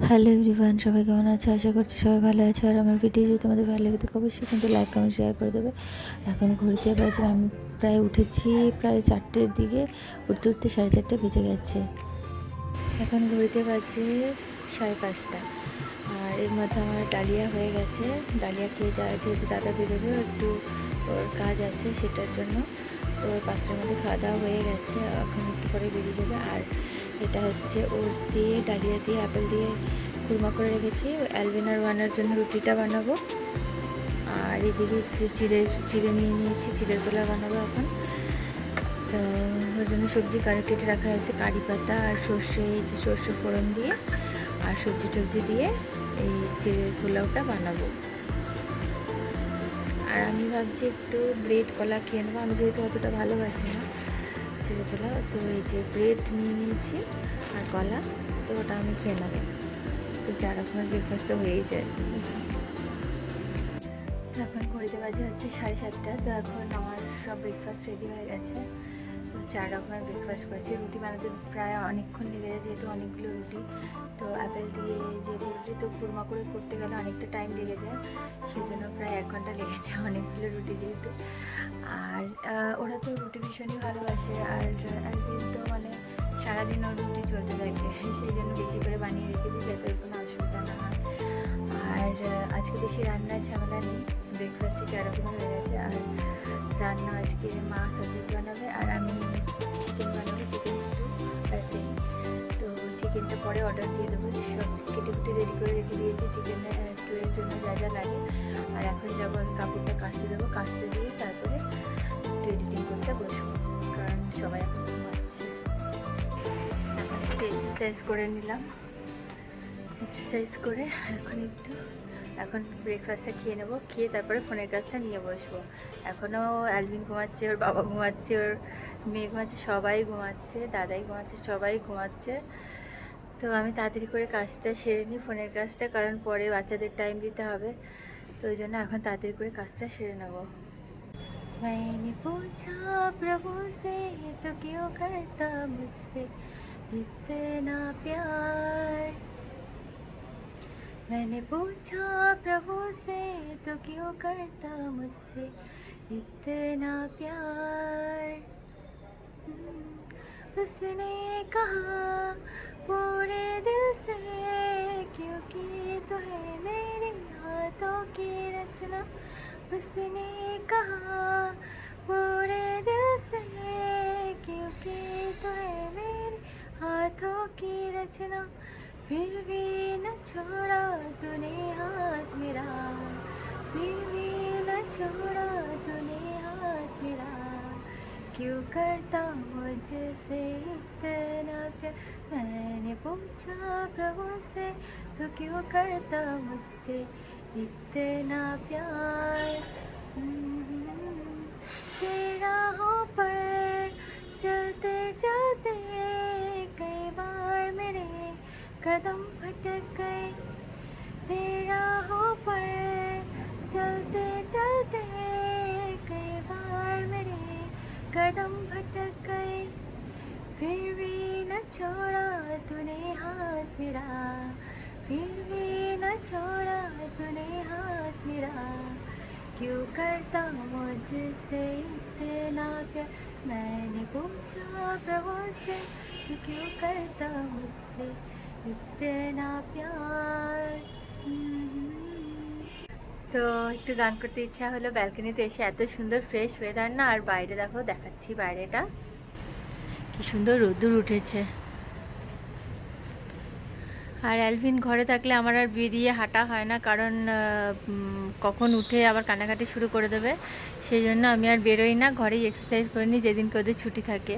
Hello everyone, সবাই কেমন আছো? আশা করছি সবাই ভালো আছে। আর আমার ভিডিও যদি তোমাদের ভালো লাগে থাকে অবশ্যই কিন্তু লাইক কমেন্ট শেয়ার করে দেবে। এখন ঘড়িতে বাজে আমি প্রায় উঠেছি প্রায় 4টের দিকে, উঠতে উঠতে 4:30 বেজে গেছে। এখন ঘড়িতে বাজে 5:30। আর এর মধ্যে আমার ডালিয়া হয়ে গেছে। ডালিয়া খেয়ে যাওয়া, যেহেতু দাদা বেরোবে একটু ওর কাজ আছে সেটার জন্য, তো ওর 5টার মধ্যে খাওয়া দাওয়া হয়ে গেছে। এখন একটু পরে বেরিয়ে যাবে। আর এটা হচ্ছে ওটস দিয়ে, ডালিয়া দিয়ে, আপেল দিয়ে কুরমা করে রেখেছি। অ্যালভিনার ওয়ানের জন্য রুটিটা বানাবো। আর এদিকে চিড়ে নিয়ে নিয়েছি, চিড়ের গোলা বানাবো এখন। তো ওর জন্য সবজি কেটে রাখা হয়েছে, কারি পাতা আর সর্ষে ফোড়ন দিয়ে আর সবজি টবজি দিয়ে এই চিড়ের পোলাওটা বানাবো। আর আমি ভাবছি একটু ব্রেড কলা খেয়ে নেবো, আমি যেহেতু অতটা ভালোবাসি না চিড়ে পোলাও। তো এই যে ব্রেড নিয়ে নিয়েছি আর কলা, তো ওটা আমি খেয়ে নেবো। তো 4 রকমের ব্রেকফাস্ট তো হয়েই যায়। এখন ঘড়িতে বাজে হচ্ছে 7:30। তো এখন আমার সব ব্রেকফাস্ট রেডি হয়ে গেছে। তো 4 রকমের ব্রেকফাস্ট করেছি। রুটি বানাতে প্রায় অনেকক্ষণ লেগে যায়, যেহেতু অনেকগুলো রুটি। তো আপেল দিয়ে যেহেতু রুটি, তো কুরমা করে করতে গেলে অনেকটা টাইম লেগে যায়, সেই জন্য প্রায় 1 ঘন্টা লেগেছে অনেকগুলো রুটি যেহেতু। আর ওরা তো রুটি ভীষণই ভালোবাসে। আর একদিন তো মানে সারাদিন ওর রুটি চলতে থাকে, সেই জন্য বেশি করে বানিয়ে রেখে দিই যাতে ওর কোনো অসুবিধা না হয়। আর আজকে বেশি রান্নার ঝামেলা নেই, ব্রেকফাস্টে 4 রকমের হয়ে গেছে। আর রান্না আজকে মা সসেজ বানাবে আর আমি চিকেন বানাবো, চিকেন স্টু ব্যাসে। তো চিকেনটা পরে অর্ডার দিয়ে দেবো। সব কেটে কুটে রেডি করে রেখে দিয়েছি চিকেন স্টুয়ের জন্য যা যা লাগে। আর এখন যাবো আমি কাপড়টা কাচতে দেবো, কাচতে দিয়ে তারপরে একটু এডিটিং করতে বসবো, কারণ সবাই এখন ঘুমাচ্ছে। এখন একটু এক্সারসাইজ করে নিলাম, এক্সারসাইজ করে এখন ব্রেকফাস্টটা খেয়ে নেবো, খেয়ে তারপরে ফোনের কাজটা নিয়ে বসবো। এখনও অ্যালভিন ঘুমাচ্ছে, ওর বাবা ঘুমাচ্ছে, ওর মেয়ে ঘুমাচ্ছে, সবাই ঘুমাচ্ছে, দাদাই ঘুমাচ্ছে, সবাই ঘুমাচ্ছে। তো আমি তাড়াতাড়ি করে কাজটা সেরে নিই, ফোনের কাজটা, কারণ পরে বাচ্চাদের টাইম দিতে হবে। তো ওই জন্য এখন তাড়াতাড়ি করে কাজটা সেরে নেবো। मैंने पूछा प्रभु से तो क्यों करता मुझसे इतना प्यार। मैंने पूछा प्रभु से तो क्यों करता मुझसे इतना प्यार। उसने कहा पूरे दिल से, क्योंकि तो है मेरे हाथों की रचना। उसने कहा पूरे दिल से, क्योंकि तो है मेरे हाथों की रचना। फिर भी न छोड़ा तूने हाथ मेरा, फिर भी न छोड़ा तूने हाथ मेरा। क्यों करता मुझसे इतना प्यार। मैंने पूछा प्रभु से तो क्यों करता मुझसे इतना प्यार। तेरा राहों पर चलते चलते कई बार मेरे कदम भटक गए। तेरा राहों पर चलते चलते कई बार मेरे कदम भटक गए। फिर भी न छोड़ा तूने हाथ मेरा, फिर भी न छोड़ा तूने हाथ मेरा। क्यों करता मुझसे इतना प्यार। मैंने पूछा प्रभु से तू क्यों करता मुझसे इतना प्यार। তো একটু গান করতে ইচ্ছা হলো, ব্যালকনিতে এসে এত সুন্দর ফ্রেশ ওয়েদার না। আর বাইরে দেখো, দেখাচ্ছি বাইরেটা কি সুন্দর রোদ্দুর উঠেছে। আর অ্যালভিন ঘরে থাকলে আমার আর বেরিয়ে হাঁটা হয় না, কারণ কখন উঠে আবার কান্নাকাটি শুরু করে দেবে, সেই জন্য আমি আর বেরোই না, ঘরেই এক্সারসাইজ করে নিই যেদিনকে ওদের ছুটি থাকে।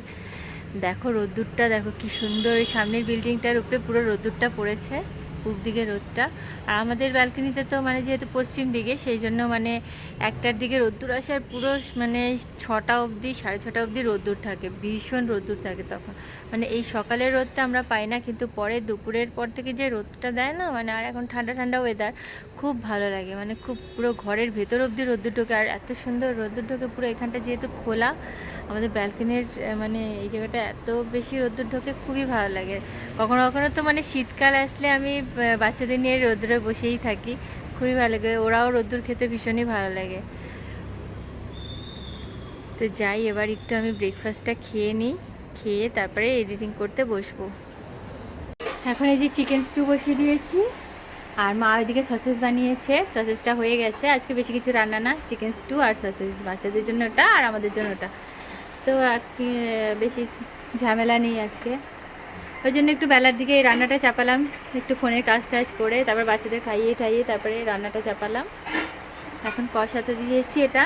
দেখো রোদ্দুরটা দেখো কি সুন্দর, এই সামনের বিল্ডিংটার উপরে পুরো রোদ্দুরটা পড়েছে, পূব দিকে রোদটা। আর আমাদের ব্যালকনিতে তো মানে যেহেতু পশ্চিম দিকে, সেই জন্য মানে 1টার দিকে রোদ্দুর আসে, আর পুরো মানে 6টা অবধি, 6:30 অবধি রোদ্দুর থাকে, ভীষণ রোদ্দুর থাকে তখন। মানে এই সকালের রোদটা আমরা পাই না, কিন্তু পরে দুপুরের পর থেকে যে রোদটা দেয় না, মানে আর এখন ঠান্ডা ঠান্ডা ওয়েদার, খুব ভালো লাগে। মানে খুব পুরো ঘরের ভেতর অবধি রোদ্দুর ঢোকে, আর এত সুন্দর রোদ্দুর ঢোকে পুরো। এখানটা যেহেতু খোলা, আমাদের ব্যালকনির মানে এই জায়গাটা এত বেশি রোদ্দুর ঢোকে, খুবই ভালো লাগে। কখনো কখনো তো মানে শীতকাল আসলে আমি বাচ্চাদের নিয়ে রোদ্দুরে বসেই থাকি, খুবই ভালো লাগে। ওরাও রোদ্দুর খেতে ভীষণই ভালো লাগে। তো যাই, এবার একটু আমি ব্রেকফাস্টটা খেয়ে নিই, খেয়ে তারপরে এডিটিং করতে বসবো। এখন এই যে চিকেন স্টু বসিয়ে দিয়েছি, আর মা ওইদিকে সসেস বানিয়েছে, সসেসটা হয়ে গেছে। আজকে বেশি কিছু রান্না না, চিকেন স্টু আর সসেস, বাচ্চাদের জন্য ওটা আর আমাদের জন্য ওটা। তো বেশি ঝামেলা নেই আজকে, ওই জন্য একটু বেলার দিকে এই রান্নাটা চাপালাম, একটু ফোনের কাজ টাজ করে তারপর বাচ্চাদের খাইয়ে ঠাইয়ে তারপরে রান্নাটা চাপালাম। এখন কষাতে দিয়েছি এটা।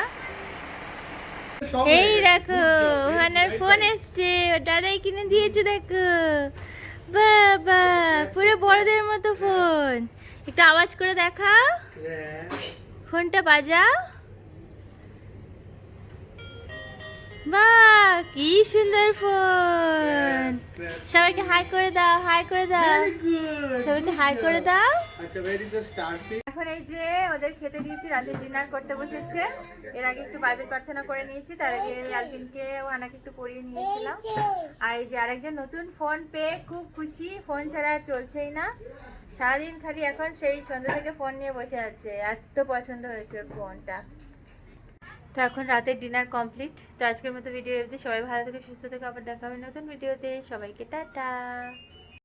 এই দেখো হানার ফোন এসছে, ওর দাদাই কিনে দিয়েছে, দেখো বাবা পুরো বড়দের মতো ফোন। একটু আওয়াজ করে দেখাও, ফোনটা বাজাও। বাহ কি সুন্দর ফোন, সবাইকে হাই করে দাও, হাই করে দাও, সবাইকে হাই করে দাও। আচ্ছা, where is the starfish? এখন এই যে ওদের খেতে দিয়েছি, রাতের ডিনার করতে বসেছে। এর আগে একটু বাইবেল প্রার্থনা করে নিয়েছি, তার আগে আলভিনকে ও হানাকে একটু পড়িয়ে নিয়েছিলাম। আর এই যে আরেকজন নতুন ফোন পেয়ে খুব খুশি, ফোন ছাড়া আর চলছেই না, সারাদিন খালি এখন সেই সন্ধ্যা থেকে ফোন নিয়ে বসে আছে, এত পছন্দ হয়েছে ওর ফোনটা। তো এখন রাতের ডিনার কমপ্লিট। তো আজকের মতো ভিডিও অবধি, সবাই ভালো থেকে সুস্থ থেকে, আবার দেখা হবে নতুন ভিডিওতে। সবাইকে টাটা।